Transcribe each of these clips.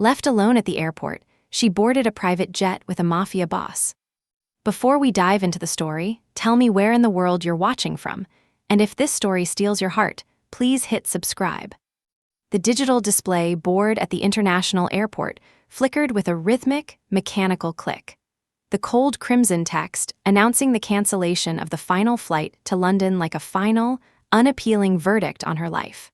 Left alone at the airport, she boarded a private jet with a mafia boss. Before we dive into the story, tell me where in the world you're watching from, and if this story steals your heart, please hit subscribe. The digital display board at the international airport flickered with a rhythmic, mechanical click. The cold crimson text announcing the cancellation of the final flight to London like a final, unappealing verdict on her life.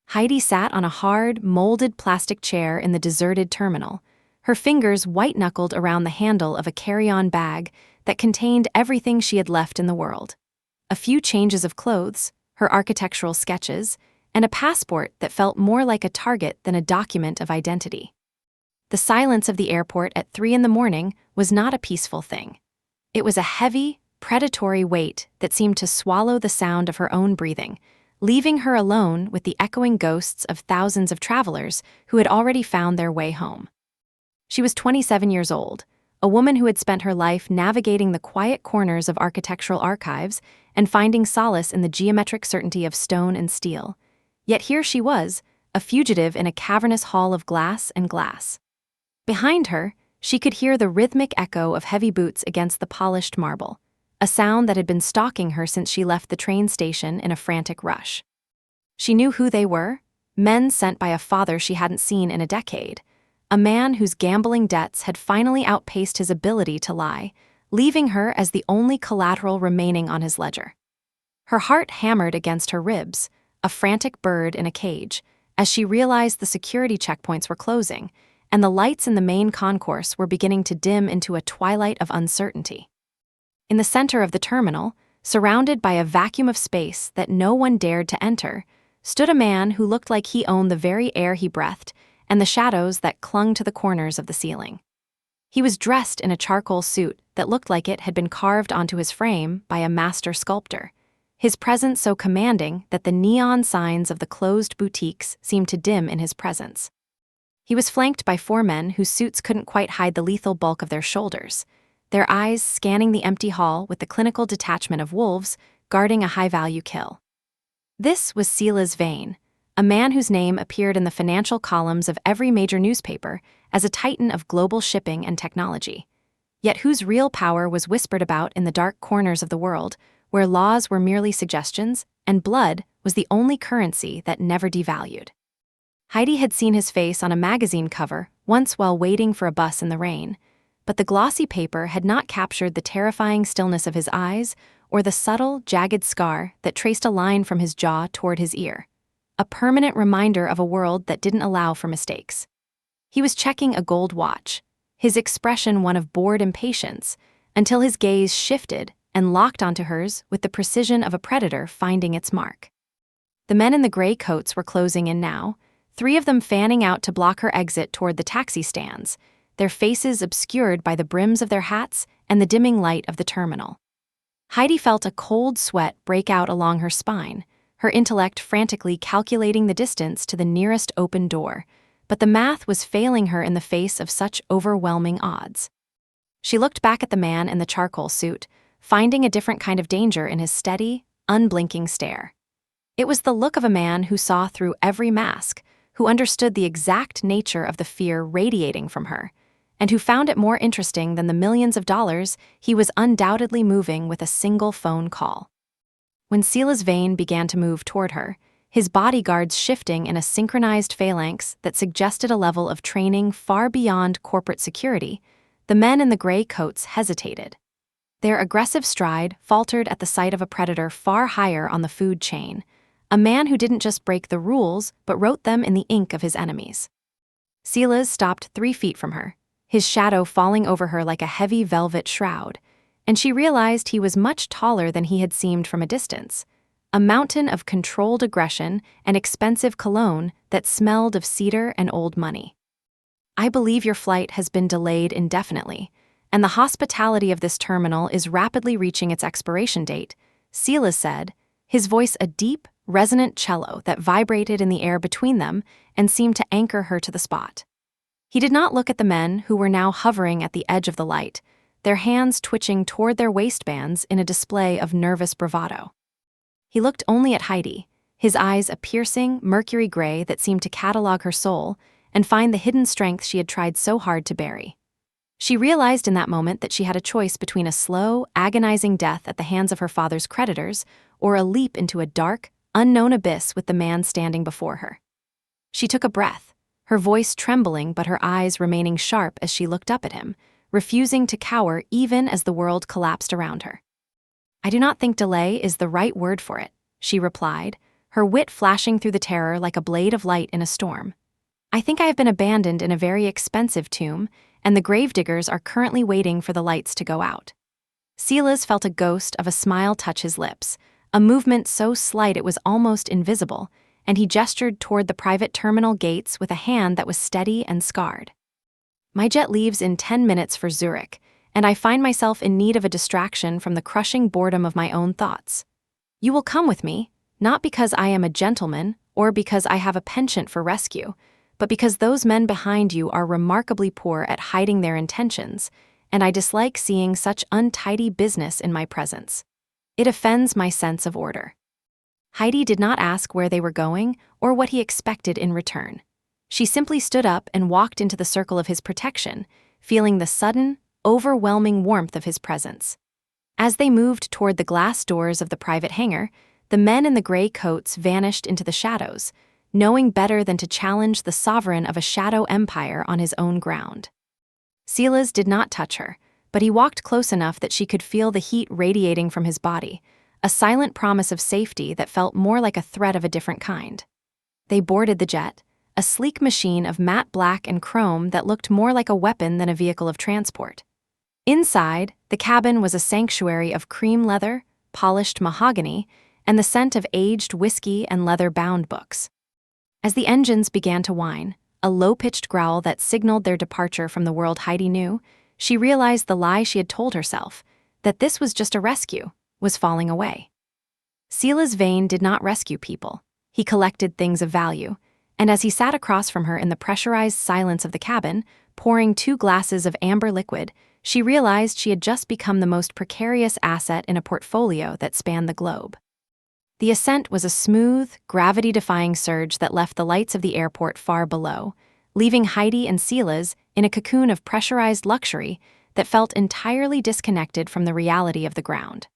Heidi sat on a hard, molded plastic chair in the deserted terminal, her fingers white-knuckled around the handle of a carry-on bag that contained everything she had left in the world. A few changes of clothes, her architectural sketches, and a passport that felt more like a target than a document of identity. The silence of the airport at 3 a.m. was not a peaceful thing. It was a heavy, predatory weight that seemed to swallow the sound of her own breathing, leaving her alone with the echoing ghosts of thousands of travelers who had already found their way home. She was 27 years old, a woman who had spent her life navigating the quiet corners of architectural archives and finding solace in the geometric certainty of stone and steel. Yet here she was, a fugitive in a cavernous hall of glass and glass. Behind her, she could hear the rhythmic echo of heavy boots against the polished marble, a sound that had been stalking her since she left the train station in a frantic rush. She knew who they were, men sent by a father she hadn't seen in a decade, a man whose gambling debts had finally outpaced his ability to lie, leaving her as the only collateral remaining on his ledger. Her heart hammered against her ribs, a frantic bird in a cage, as she realized the security checkpoints were closing, and the lights in the main concourse were beginning to dim into a twilight of uncertainty. In the center of the terminal, surrounded by a vacuum of space that no one dared to enter, stood a man who looked like he owned the very air he breathed and the shadows that clung to the corners of the ceiling. He was dressed in a charcoal suit that looked like it had been carved onto his frame by a master sculptor, his presence so commanding that the neon signs of the closed boutiques seemed to dim in his presence. He was flanked by 4 men whose suits couldn't quite hide the lethal bulk of their shoulders, their eyes scanning the empty hall with the clinical detachment of wolves guarding a high-value kill. This was Silas Vane, a man whose name appeared in the financial columns of every major newspaper as a titan of global shipping and technology, yet whose real power was whispered about in the dark corners of the world, where laws were merely suggestions and blood was the only currency that never devalued. Heidi had seen his face on a magazine cover once while waiting for a bus in the rain, but the glossy paper had not captured the terrifying stillness of his eyes or the subtle, jagged scar that traced a line from his jaw toward his ear, a permanent reminder of a world that didn't allow for mistakes. He was checking a gold watch, his expression one of bored impatience, until his gaze shifted and locked onto hers with the precision of a predator finding its mark. The men in the gray coats were closing in now, 3 of them fanning out to block her exit toward the taxi stands, their faces obscured by the brims of their hats and the dimming light of the terminal. Heidi felt a cold sweat break out along her spine, her intellect frantically calculating the distance to the nearest open door, but the math was failing her in the face of such overwhelming odds. She looked back at the man in the charcoal suit, finding a different kind of danger in his steady, unblinking stare. It was the look of a man who saw through every mask, who understood the exact nature of the fear radiating from her, and who found it more interesting than the millions of dollars he was undoubtedly moving with a single phone call. When Silas Vane began to move toward her, his bodyguards shifting in a synchronized phalanx that suggested a level of training far beyond corporate security, the men in the gray coats hesitated. Their aggressive stride faltered at the sight of a predator far higher on the food chain, a man who didn't just break the rules but wrote them in the ink of his enemies. Silas stopped 3 feet from her, his shadow falling over her like a heavy velvet shroud, and she realized he was much taller than he had seemed from a distance, a mountain of controlled aggression and expensive cologne that smelled of cedar and old money. "I believe your flight has been delayed indefinitely, and the hospitality of this terminal is rapidly reaching its expiration date," Silas said, his voice a deep, resonant cello that vibrated in the air between them and seemed to anchor her to the spot. He did not look at the men who were now hovering at the edge of the light, their hands twitching toward their waistbands in a display of nervous bravado. He looked only at Heidi, his eyes a piercing, mercury gray that seemed to catalog her soul, and find the hidden strength she had tried so hard to bury. She realized in that moment that she had a choice between a slow, agonizing death at the hands of her father's creditors or a leap into a dark, unknown abyss with the man standing before her. She took a breath, her voice trembling but her eyes remaining sharp as she looked up at him, refusing to cower even as the world collapsed around her. "I do not think delay is the right word for it," she replied, her wit flashing through the terror like a blade of light in a storm. "I think I have been abandoned in a very expensive tomb, and the gravediggers are currently waiting for the lights to go out." Silas felt a ghost of a smile touch his lips, a movement so slight it was almost invisible, and he gestured toward the private terminal gates with a hand that was steady and scarred. "My jet leaves in 10 minutes for Zurich, and I find myself in need of a distraction from the crushing boredom of my own thoughts. You will come with me, not because I am a gentleman or because I have a penchant for rescue, but because those men behind you are remarkably poor at hiding their intentions, and I dislike seeing such untidy business in my presence. It offends my sense of order." Heidi did not ask where they were going or what he expected in return. She simply stood up and walked into the circle of his protection, feeling the sudden, overwhelming warmth of his presence. As they moved toward the glass doors of the private hangar, the men in the gray coats vanished into the shadows, knowing better than to challenge the sovereign of a shadow empire on his own ground. Silas did not touch her, but he walked close enough that she could feel the heat radiating from his body, a silent promise of safety that felt more like a threat of a different kind. They boarded the jet, a sleek machine of matte black and chrome that looked more like a weapon than a vehicle of transport. Inside, the cabin was a sanctuary of cream leather, polished mahogany, and the scent of aged whiskey and leather-bound books. As the engines began to whine, a low-pitched growl that signaled their departure from the world Heidi knew, she realized the lie she had told herself, that this was just a rescue, was falling away. Silas Vane did not rescue people. He collected things of value, and as he sat across from her in the pressurized silence of the cabin, pouring 2 glasses of amber liquid, she realized she had just become the most precarious asset in a portfolio that spanned the globe. The ascent was a smooth, gravity-defying surge that left the lights of the airport far below, leaving Heidi and Silas in a cocoon of pressurized luxury that felt entirely disconnected from the reality of the ground.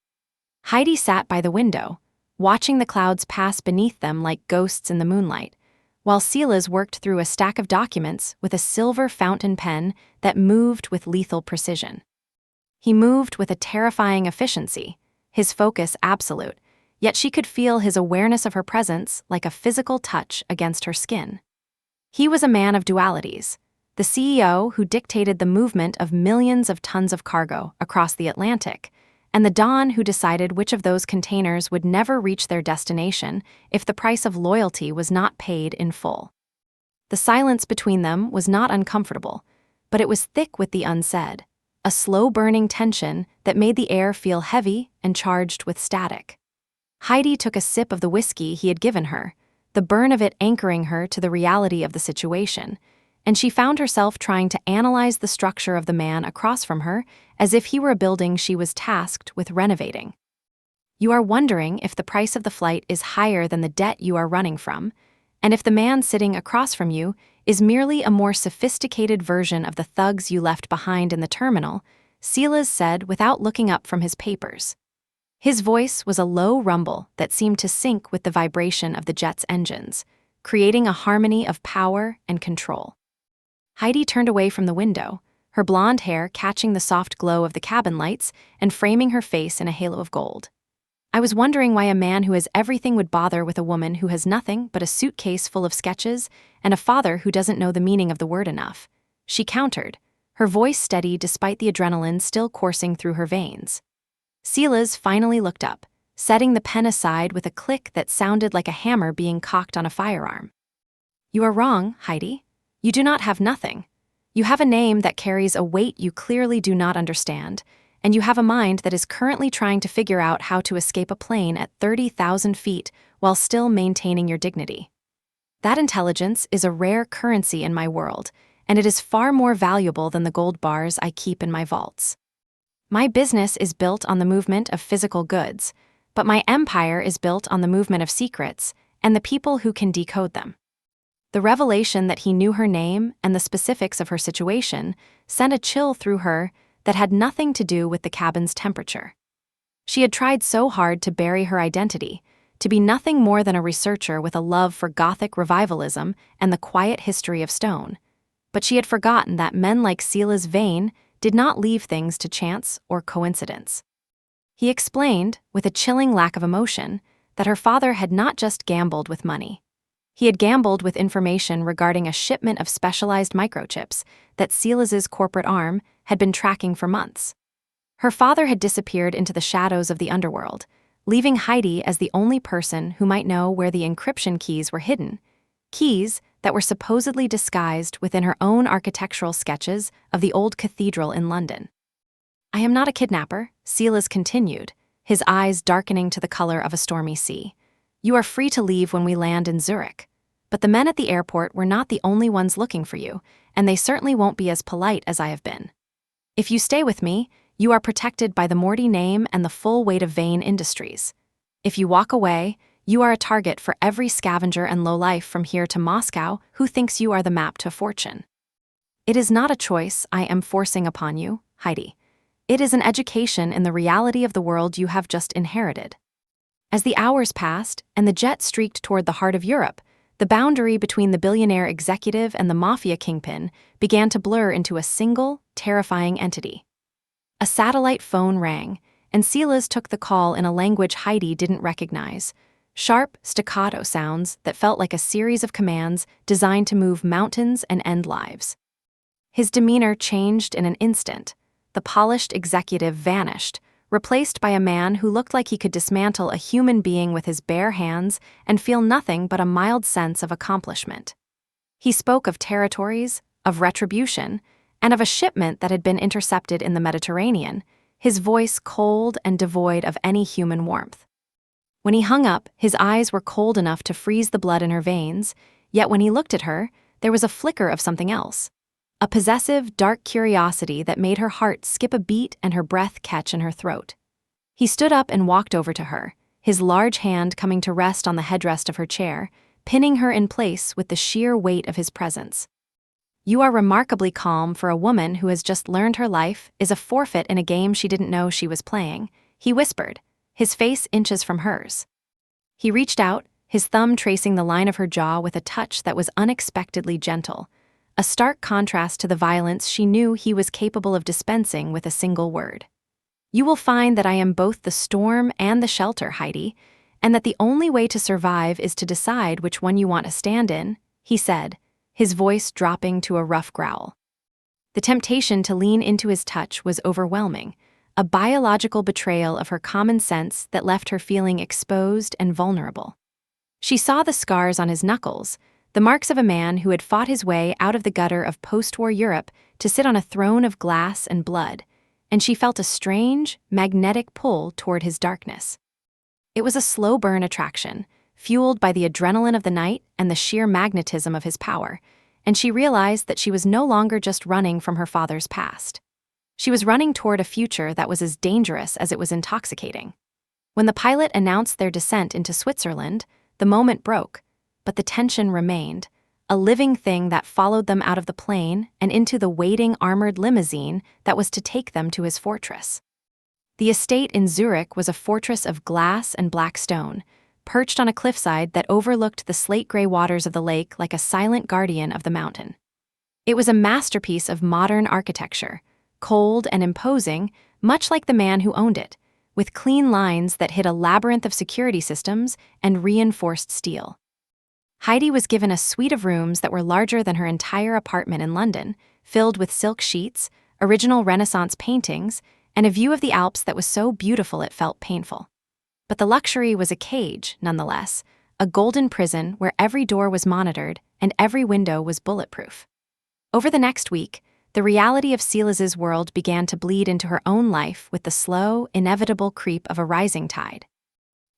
Heidi sat by the window, watching the clouds pass beneath them like ghosts in the moonlight, while Silas worked through a stack of documents with a silver fountain pen that moved with lethal precision. He moved with a terrifying efficiency, his focus absolute, yet she could feel his awareness of her presence like a physical touch against her skin. He was a man of dualities, the CEO who dictated the movement of millions of tons of cargo across the Atlantic, and the Don who decided which of those containers would never reach their destination if the price of loyalty was not paid in full. The silence between them was not uncomfortable, but it was thick with the unsaid, a slow-burning tension that made the air feel heavy and charged with static. Heidi took a sip of the whiskey he had given her, the burn of it anchoring her to the reality of the situation, and she found herself trying to analyze the structure of the man across from her as if he were a building she was tasked with renovating. You are wondering if the price of the flight is higher than the debt you are running from, and if the man sitting across from you is merely a more sophisticated version of the thugs you left behind in the terminal, Silas said without looking up from his papers. His voice was a low rumble that seemed to sync with the vibration of the jet's engines, creating a harmony of power and control. Heidi turned away from the window, her blonde hair catching the soft glow of the cabin lights and framing her face in a halo of gold. "I was wondering why a man who has everything would bother with a woman who has nothing but a suitcase full of sketches and a father who doesn't know the meaning of the word enough," she countered, her voice steady despite the adrenaline still coursing through her veins. Silas finally looked up, setting the pen aside with a click that sounded like a hammer being cocked on a firearm. "You are wrong, Heidi. You do not have nothing. You have a name that carries a weight you clearly do not understand, and you have a mind that is currently trying to figure out how to escape a plane at 30,000 feet while still maintaining your dignity. That intelligence is a rare currency in my world, and it is far more valuable than the gold bars I keep in my vaults. My business is built on the movement of physical goods, but my empire is built on the movement of secrets and the people who can decode them. The revelation that he knew her name and the specifics of her situation sent a chill through her that had nothing to do with the cabin's temperature. She had tried so hard to bury her identity, to be nothing more than a researcher with a love for Gothic revivalism and the quiet history of stone. But she had forgotten that men like Silas Vane did not leave things to chance or coincidence. He explained, with a chilling lack of emotion, that her father had not just gambled with money. He had gambled with information regarding a shipment of specialized microchips that Silas's corporate arm had been tracking for months. Her father had disappeared into the shadows of the underworld, leaving Heidi as the only person who might know where the encryption keys were hidden, keys that were supposedly disguised within her own architectural sketches of the old cathedral in London. "I am not a kidnapper," Silas continued, his eyes darkening to the color of a stormy sea. "You are free to leave when we land in Zurich. But the men at the airport were not the only ones looking for you, and they certainly won't be as polite as I have been. If you stay with me, you are protected by the Morty name and the full weight of Vane Industries. If you walk away, you are a target for every scavenger and lowlife from here to Moscow who thinks you are the map to fortune. It is not a choice I am forcing upon you, Heidi. It is an education in the reality of the world you have just inherited." As the hours passed and the jet streaked toward the heart of Europe, the boundary between the billionaire executive and the mafia kingpin began to blur into a single, terrifying entity. A satellite phone rang, and Silas took the call in a language Heidi didn't recognize. Sharp, staccato sounds that felt like a series of commands designed to move mountains and end lives. His demeanor changed in an instant. The polished executive vanished, replaced by a man who looked like he could dismantle a human being with his bare hands and feel nothing but a mild sense of accomplishment. He spoke of territories, of retribution, and of a shipment that had been intercepted in the Mediterranean, his voice cold and devoid of any human warmth. When he hung up, his eyes were cold enough to freeze the blood in her veins, yet when he looked at her, there was a flicker of something else. A possessive, dark curiosity that made her heart skip a beat and her breath catch in her throat. He stood up and walked over to her, his large hand coming to rest on the headrest of her chair, pinning her in place with the sheer weight of his presence. "You are remarkably calm for a woman who has just learned her life is a forfeit in a game she didn't know she was playing," he whispered, his face inches from hers. He reached out, his thumb tracing the line of her jaw with a touch that was unexpectedly gentle, a stark contrast to the violence she knew he was capable of dispensing with a single word. "You will find that I am both the storm and the shelter, Heidi, and that the only way to survive is to decide which one you want to stand in," he said, his voice dropping to a rough growl. The temptation to lean into his touch was overwhelming, a biological betrayal of her common sense that left her feeling exposed and vulnerable. She saw the scars on his knuckles, the marks of a man who had fought his way out of the gutter of post-war Europe to sit on a throne of glass and blood, and she felt a strange, magnetic pull toward his darkness. It was a slow-burn attraction, fueled by the adrenaline of the night and the sheer magnetism of his power, and she realized that she was no longer just running from her father's past. She was running toward a future that was as dangerous as it was intoxicating. When the pilot announced their descent into Switzerland, the moment broke, but the tension remained, a living thing that followed them out of the plane and into the waiting armored limousine that was to take them to his fortress. The estate in Zurich was a fortress of glass and black stone, perched on a cliffside that overlooked the slate-gray waters of the lake like a silent guardian of the mountain. It was a masterpiece of modern architecture, cold and imposing, much like the man who owned it, with clean lines that hid a labyrinth of security systems and reinforced steel. Heidi was given a suite of rooms that were larger than her entire apartment in London, filled with silk sheets, original Renaissance paintings, and a view of the Alps that was so beautiful it felt painful. But the luxury was a cage, nonetheless, a golden prison where every door was monitored and every window was bulletproof. Over the next week, the reality of Silas's world began to bleed into her own life with the slow, inevitable creep of a rising tide.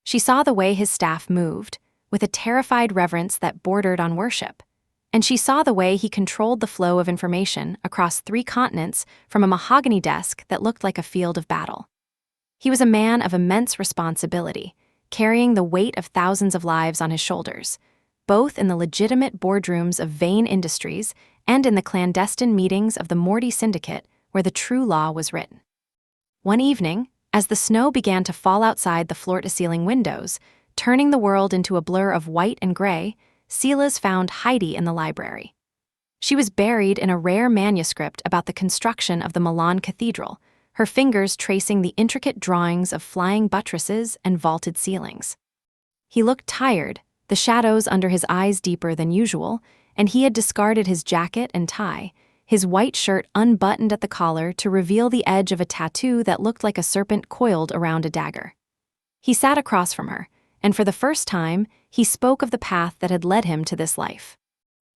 She saw the way his staff moved, with a terrified reverence that bordered on worship, and she saw the way he controlled the flow of information across 3 continents from a mahogany desk that looked like a field of battle. He was a man of immense responsibility, carrying the weight of thousands of lives on his shoulders, both in the legitimate boardrooms of Vane Industries and in the clandestine meetings of the Morty Syndicate, where the true law was written. One evening, as the snow began to fall outside the floor-to-ceiling windows, turning the world into a blur of white and gray, Silas found Heidi in the library. She was buried in a rare manuscript about the construction of the Milan Cathedral, her fingers tracing the intricate drawings of flying buttresses and vaulted ceilings. He looked tired, the shadows under his eyes deeper than usual, and he had discarded his jacket and tie, his white shirt unbuttoned at the collar to reveal the edge of a tattoo that looked like a serpent coiled around a dagger. He sat across from her, and for the first time, he spoke of the path that had led him to this life.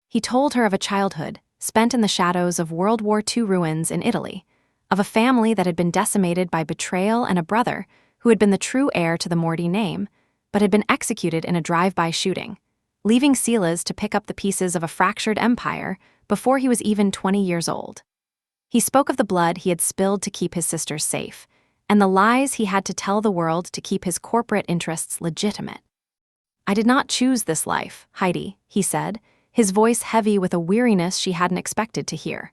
He told her of a childhood spent in the shadows of World War II ruins in Italy, of a family that had been decimated by betrayal and a brother who had been the true heir to the Morty name, but had been executed in a drive-by shooting, leaving Silas to pick up the pieces of a fractured empire before he was even 20 years old. He spoke of the blood he had spilled to keep his sisters safe, and the lies he had to tell the world to keep his corporate interests legitimate. "I did not choose this life, Heidi," he said, his voice heavy with a weariness she hadn't expected to hear.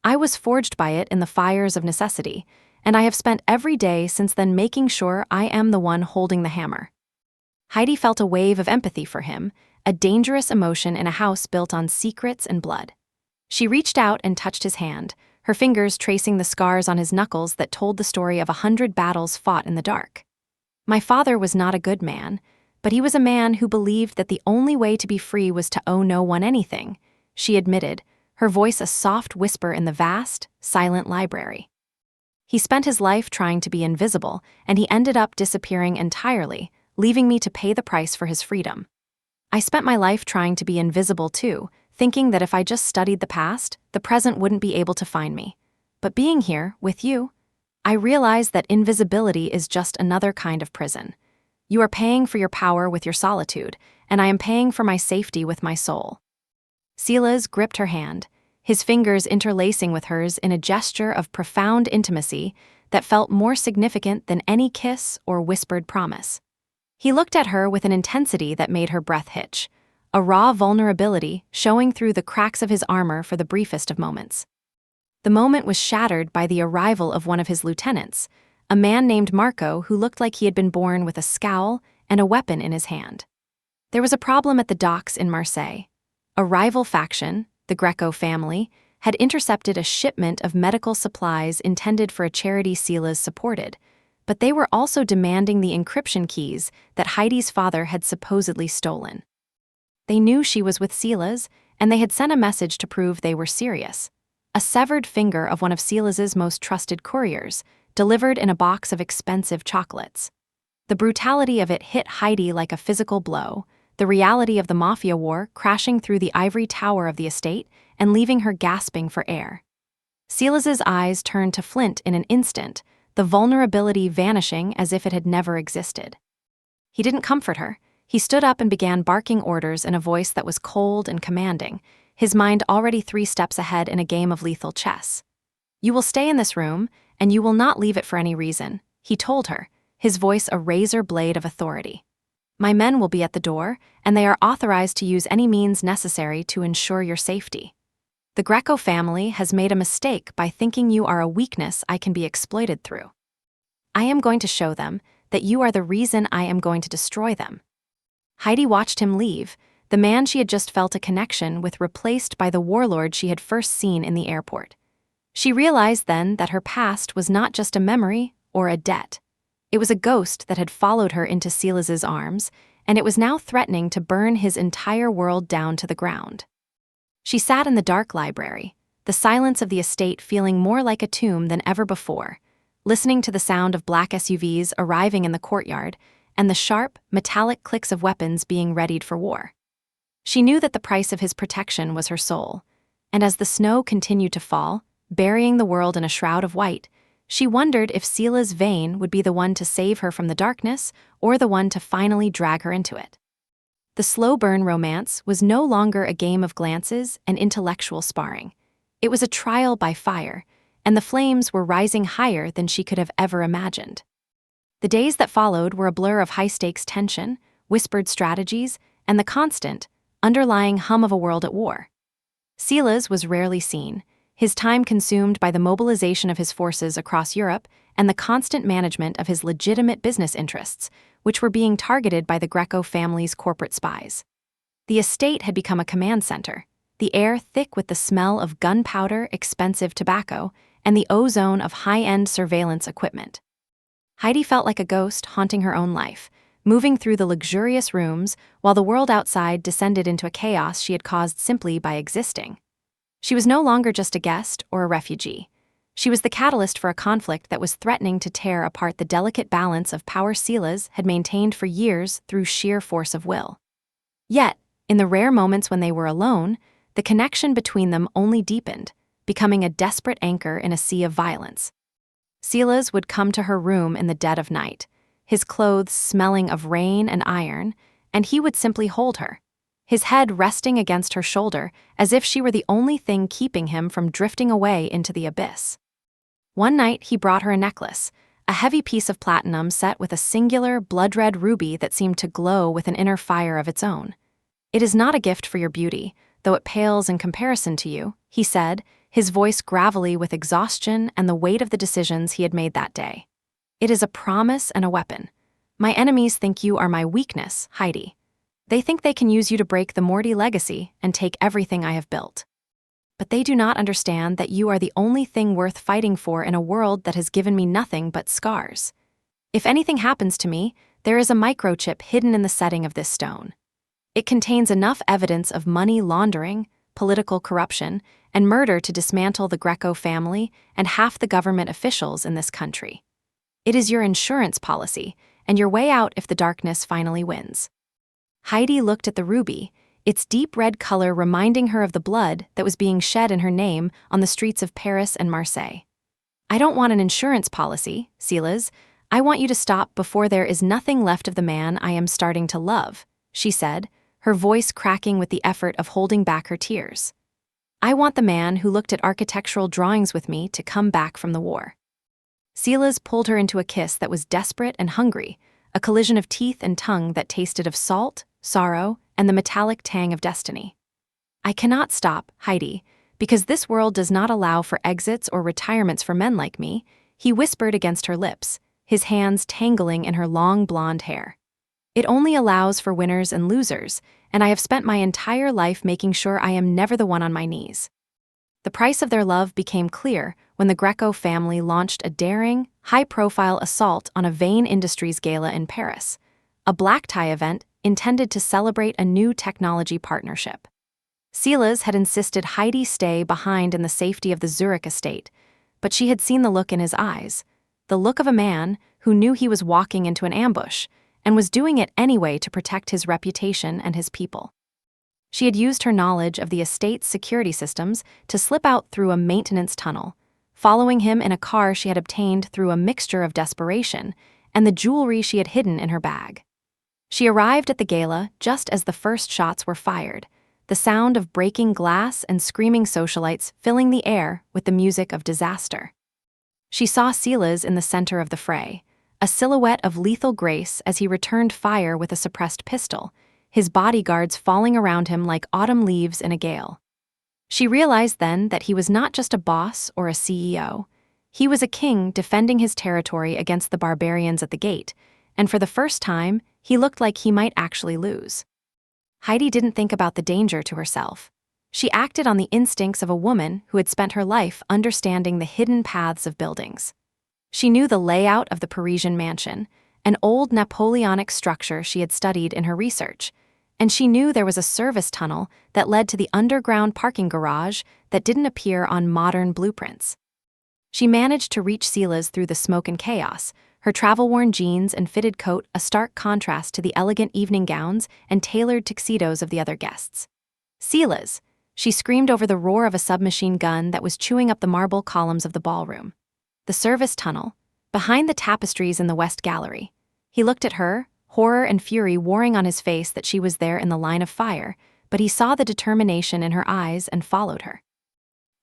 "I was forged by it in the fires of necessity, and I have spent every day since then making sure I am the one holding the hammer." Heidi felt a wave of empathy for him, a dangerous emotion in a house built on secrets and blood. She reached out and touched his hand, her fingers tracing the scars on his knuckles that told the story of 100 battles fought in the dark. "My father was not a good man, but he was a man who believed that the only way to be free was to owe no one anything," she admitted, her voice a soft whisper in the vast, silent library. "He spent his life trying to be invisible, and he ended up disappearing entirely, leaving me to pay the price for his freedom. I spent my life trying to be invisible too, thinking that if I just studied the past, the present wouldn't be able to find me. But being here, with you, I realized that invisibility is just another kind of prison. You are paying for your power with your solitude, and I am paying for my safety with my soul." Silas gripped her hand, his fingers interlacing with hers in a gesture of profound intimacy that felt more significant than any kiss or whispered promise. He looked at her with an intensity that made her breath hitch, a raw vulnerability showing through the cracks of his armor for the briefest of moments. The moment was shattered by the arrival of one of his lieutenants, a man named Marco who looked like he had been born with a scowl and a weapon in his hand. There was a problem at the docks in Marseille. A rival faction, the Greco family, had intercepted a shipment of medical supplies intended for a charity Silas supported, but they were also demanding the encryption keys that Heidi's father had supposedly stolen. They knew she was with Silas, and they had sent a message to prove they were serious. A severed finger of one of Silas's most trusted couriers, delivered in a box of expensive chocolates. The brutality of it hit Heidi like a physical blow, the reality of the mafia war crashing through the ivory tower of the estate and leaving her gasping for air. Silas's eyes turned to flint in an instant, the vulnerability vanishing as if it had never existed. He didn't comfort her. He stood up and began barking orders in a voice that was cold and commanding, his mind already 3 steps ahead in a game of lethal chess. "You will stay in this room, and you will not leave it for any reason," he told her, his voice a razor blade of authority. "My men will be at the door, and they are authorized to use any means necessary to ensure your safety. The Greco family has made a mistake by thinking you are a weakness I can be exploited through. I am going to show them that you are the reason I am going to destroy them." Heidi watched him leave, the man she had just felt a connection with replaced by the warlord she had first seen in the airport. She realized then that her past was not just a memory or a debt. It was a ghost that had followed her into Silas's arms, and it was now threatening to burn his entire world down to the ground. She sat in the dark library, the silence of the estate feeling more like a tomb than ever before, listening to the sound of black SUVs arriving in the courtyard and the sharp, metallic clicks of weapons being readied for war. She knew that the price of his protection was her soul, and as the snow continued to fall, burying the world in a shroud of white, she wondered if Silas Vane would be the one to save her from the darkness or the one to finally drag her into it. The slow burn romance was no longer a game of glances and intellectual sparring. It was a trial by fire, and the flames were rising higher than she could have ever imagined. The days that followed were a blur of high-stakes tension, whispered strategies, and the constant, underlying hum of a world at war. Silas was rarely seen, his time consumed by the mobilization of his forces across Europe and the constant management of his legitimate business interests, which were being targeted by the Greco family's corporate spies. The estate had become a command center, the air thick with the smell of gunpowder, expensive tobacco, and the ozone of high-end surveillance equipment. Heidi felt like a ghost haunting her own life, moving through the luxurious rooms while the world outside descended into a chaos she had caused simply by existing. She was no longer just a guest or a refugee. She was the catalyst for a conflict that was threatening to tear apart the delicate balance of power Silas had maintained for years through sheer force of will. Yet, in the rare moments when they were alone, the connection between them only deepened, becoming a desperate anchor in a sea of violence. Silas would come to her room in the dead of night, his clothes smelling of rain and iron, and he would simply hold her, his head resting against her shoulder as if she were the only thing keeping him from drifting away into the abyss. One night he brought her a necklace, a heavy piece of platinum set with a singular blood-red ruby that seemed to glow with an inner fire of its own. "It is not a gift for your beauty, though it pales in comparison to you," he said, his voice gravelly with exhaustion and the weight of the decisions he had made that day. "It is a promise and a weapon. My enemies think you are my weakness, Heidi. They think they can use you to break the Morty legacy and take everything I have built. But they do not understand that you are the only thing worth fighting for in a world that has given me nothing but scars. If anything happens to me, there is a microchip hidden in the setting of this stone. It contains enough evidence of money laundering, political corruption, and murder to dismantle the Greco family and half the government officials in this country. It is your insurance policy, and your way out if the darkness finally wins." Heidi looked at the ruby, its deep red color reminding her of the blood that was being shed in her name on the streets of Paris and Marseille. "I don't want an insurance policy, Silas. I want you to stop before there is nothing left of the man I am starting to love," she said, her voice cracking with the effort of holding back her tears. "I want the man who looked at architectural drawings with me to come back from the war." Silas pulled her into a kiss that was desperate and hungry, a collision of teeth and tongue that tasted of salt, sorrow, and the metallic tang of destiny. "I cannot stop, Heidi, because this world does not allow for exits or retirements for men like me," he whispered against her lips, his hands tangling in her long blonde hair. "It only allows for winners and losers, and I have spent my entire life making sure I am never the one on my knees." The price of their love became clear when the Greco family launched a daring, high-profile assault on a Vane Industries gala in Paris, a black tie event intended to celebrate a new technology partnership. Silas had insisted Heidi stay behind in the safety of the Zurich estate, but she had seen the look in his eyes, the look of a man who knew he was walking into an ambush and was doing it anyway to protect his reputation and his people. She had used her knowledge of the estate's security systems to slip out through a maintenance tunnel, following him in a car she had obtained through a mixture of desperation and the jewelry she had hidden in her bag. She arrived at the gala just as the first shots were fired, the sound of breaking glass and screaming socialites filling the air with the music of disaster. She saw Silas in the center of the fray, a silhouette of lethal grace as he returned fire with a suppressed pistol, his bodyguards falling around him like autumn leaves in a gale. She realized then that he was not just a boss or a CEO. He was a king defending his territory against the barbarians at the gate, and for the first time, he looked like he might actually lose. Heidi didn't think about the danger to herself. She acted on the instincts of a woman who had spent her life understanding the hidden paths of buildings. She knew the layout of the Parisian mansion, an old Napoleonic structure she had studied in her research, and she knew there was a service tunnel that led to the underground parking garage that didn't appear on modern blueprints. She managed to reach Silas through the smoke and chaos, her travel-worn jeans and fitted coat a stark contrast to the elegant evening gowns and tailored tuxedos of the other guests. "Silas!" she screamed over the roar of a submachine gun that was chewing up the marble columns of the ballroom. The service tunnel, behind the tapestries in the West Gallery. He looked at her, horror and fury warring on his face that she was there in the line of fire, but he saw the determination in her eyes and followed her.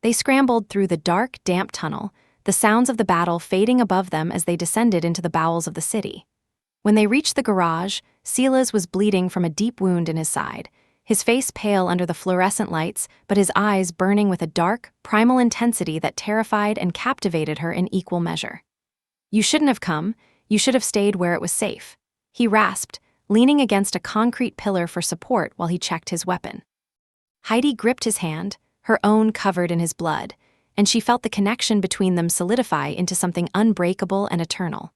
They scrambled through the dark, damp tunnel, the sounds of the battle fading above them as they descended into the bowels of the city. When they reached the garage, Silas was bleeding from a deep wound in his side, his face pale under the fluorescent lights, but his eyes burning with a dark, primal intensity that terrified and captivated her in equal measure. "You shouldn't have come. You should have stayed where it was safe," he rasped, leaning against a concrete pillar for support while he checked his weapon. Heidi gripped his hand, her own covered in his blood, and she felt the connection between them solidify into something unbreakable and eternal.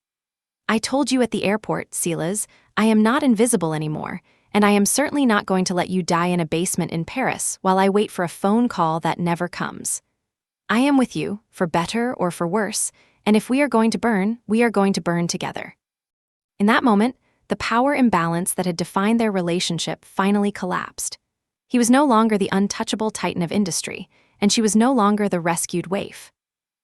"I told you at the airport, Silas, I am not invisible anymore, and I am certainly not going to let you die in a basement in Paris while I wait for a phone call that never comes. I am with you, for better or for worse, and if we are going to burn, we are going to burn together." In that moment, the power imbalance that had defined their relationship finally collapsed. He was no longer the untouchable titan of industry, and she was no longer the rescued waif.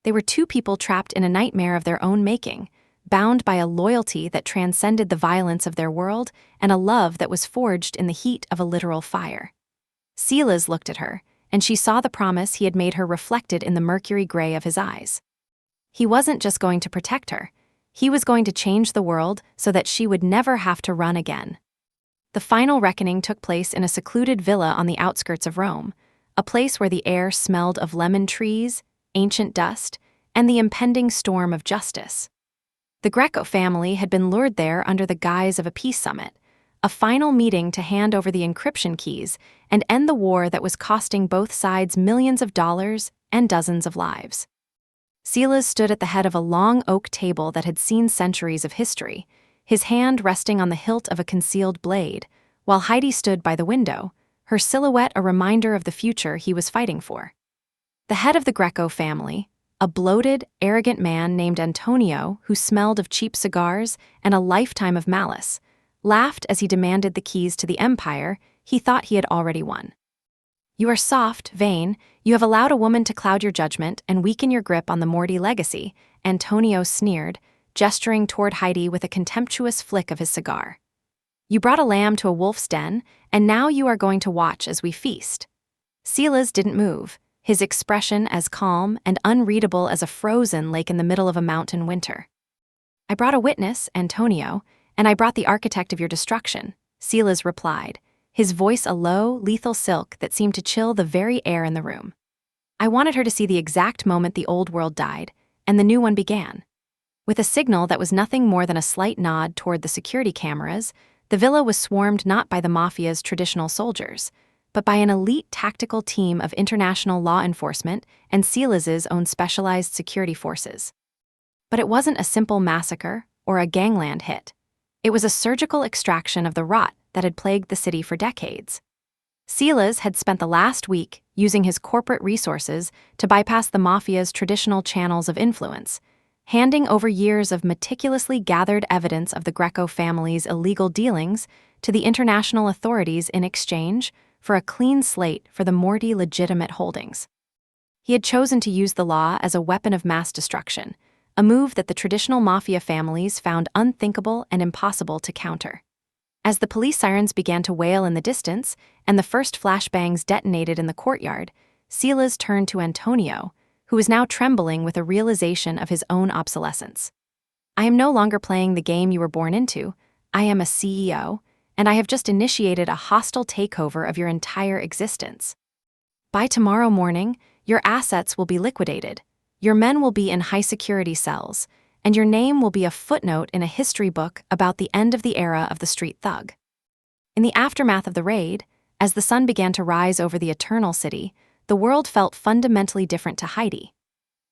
They were two people trapped in a nightmare of their own making, bound by a loyalty that transcended the violence of their world and a love that was forged in the heat of a literal fire. Silas looked at her, and she saw the promise he had made her reflected in the mercury gray of his eyes. He wasn't just going to protect her. He was going to change the world so that she would never have to run again. The final reckoning took place in a secluded villa on the outskirts of Rome, a place where the air smelled of lemon trees, ancient dust, and the impending storm of justice. The Greco family had been lured there under the guise of a peace summit, a final meeting to hand over the encryption keys and end the war that was costing both sides millions of dollars and dozens of lives. Silas stood at the head of a long oak table that had seen centuries of history, his hand resting on the hilt of a concealed blade, while Heidi stood by the window, her silhouette a reminder of the future he was fighting for. The head of the Greco family, a bloated, arrogant man named Antonio who smelled of cheap cigars and a lifetime of malice, laughed as he demanded the keys to the empire he thought he had already won. "You are soft, vain, you have allowed a woman to cloud your judgment and weaken your grip on the Morty legacy," Antonio sneered, gesturing toward Heidi with a contemptuous flick of his cigar. "You brought a lamb to a wolf's den, and now you are going to watch as we feast." Silas didn't move, his expression as calm and unreadable as a frozen lake in the middle of a mountain winter. "I brought a witness, Antonio, and I brought the architect of your destruction," Silas replied, his voice a low, lethal silk that seemed to chill the very air in the room. "I wanted her to see the exact moment the old world died, and the new one began." With a signal that was nothing more than a slight nod toward the security cameras, the villa was swarmed not by the mafia's traditional soldiers, but by an elite tactical team of international law enforcement and Silas's own specialized security forces. But it wasn't a simple massacre or a gangland hit. It was a surgical extraction of the rot that had plagued the city for decades. Silas had spent the last week using his corporate resources to bypass the mafia's traditional channels of influence, handing over years of meticulously gathered evidence of the Greco family's illegal dealings to the international authorities in exchange for a clean slate for the Morty legitimate holdings. He had chosen to use the law as a weapon of mass destruction, a move that the traditional mafia families found unthinkable and impossible to counter. As the police sirens began to wail in the distance and the first flashbangs detonated in the courtyard, Silas turned to Antonio, who was now trembling with a realization of his own obsolescence. "I am no longer playing the game you were born into. I am a CEO, and I have just initiated a hostile takeover of your entire existence. By tomorrow morning, your assets will be liquidated, your men will be in high-security cells, and your name will be a footnote in a history book about the end of the era of the street thug." In the aftermath of the raid, as the sun began to rise over the Eternal City, the world felt fundamentally different to Heidi.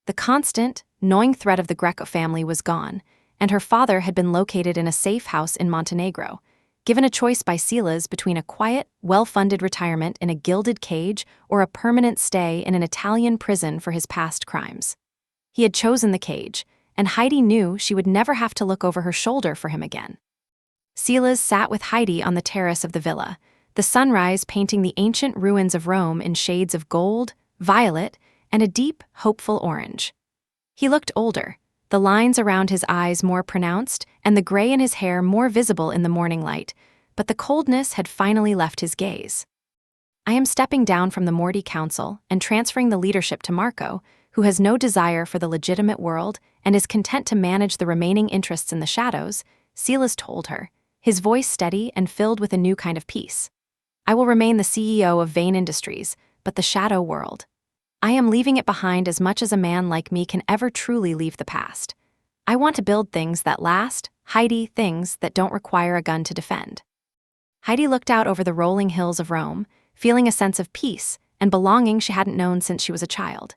The constant, gnawing threat of the Greco family was gone, and her father had been located in a safe house in Montenegro, given a choice by Silas between a quiet, well-funded retirement in a gilded cage or a permanent stay in an Italian prison for his past crimes. He had chosen the cage, and Heidi knew she would never have to look over her shoulder for him again. Silas sat with Heidi on the terrace of the villa, the sunrise painting the ancient ruins of Rome in shades of gold, violet, and a deep, hopeful orange. He looked older, the lines around his eyes more pronounced and the gray in his hair more visible in the morning light, but the coldness had finally left his gaze. "I am stepping down from the Morty Council and transferring the leadership to Marco, who has no desire for the legitimate world and is content to manage the remaining interests in the shadows," Silas told her, his voice steady and filled with a new kind of peace. I will remain the CEO of Vane Industries, but the shadow world. I am leaving it behind as much as a man like me can ever truly leave the past. I want to build things that last, Heidi, things that don't require a gun to defend. Heidi looked out over the rolling hills of Rome, feeling a sense of peace and belonging she hadn't known since she was a child.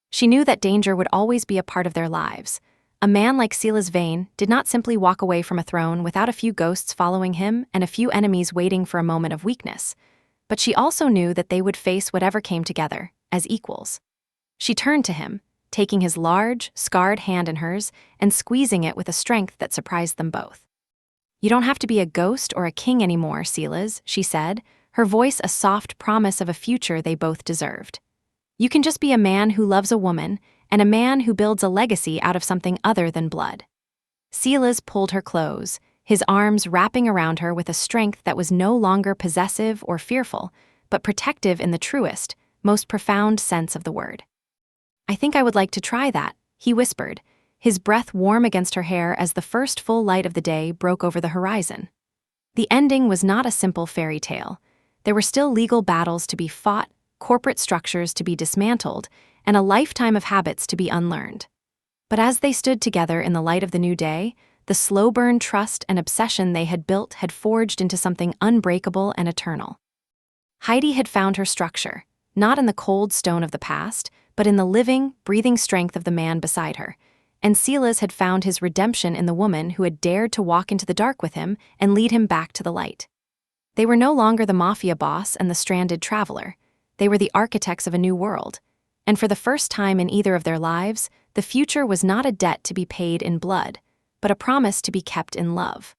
She knew that danger would always be a part of their lives. A man like Silas Vane did not simply walk away from a throne without a few ghosts following him and a few enemies waiting for a moment of weakness. But she also knew that they would face whatever came together, as equals. She turned to him, taking his large, scarred hand in hers and squeezing it with a strength that surprised them both. "You don't have to be a ghost or a king anymore, Silas," she said, her voice a soft promise of a future they both deserved. "You can just be a man who loves a woman and a man who builds a legacy out of something other than blood." Silas pulled her close, his arms wrapping around her with a strength that was no longer possessive or fearful, but protective in the truest, most profound sense of the word. "I think I would like to try that," he whispered, his breath warm against her hair as the first full light of the day broke over the horizon. The ending was not a simple fairy tale. There were still legal battles to be fought, corporate structures to be dismantled, and a lifetime of habits to be unlearned. But as they stood together in the light of the new day, the slow-burn trust and obsession they had built had forged into something unbreakable and eternal. Heidi had found her structure, not in the cold stone of the past, but in the living, breathing strength of the man beside her, and Silas had found his redemption in the woman who had dared to walk into the dark with him and lead him back to the light. They were no longer the mafia boss and the stranded traveler. They were the architects of a new world. And for the first time in either of their lives, the future was not a debt to be paid in blood, but a promise to be kept in love.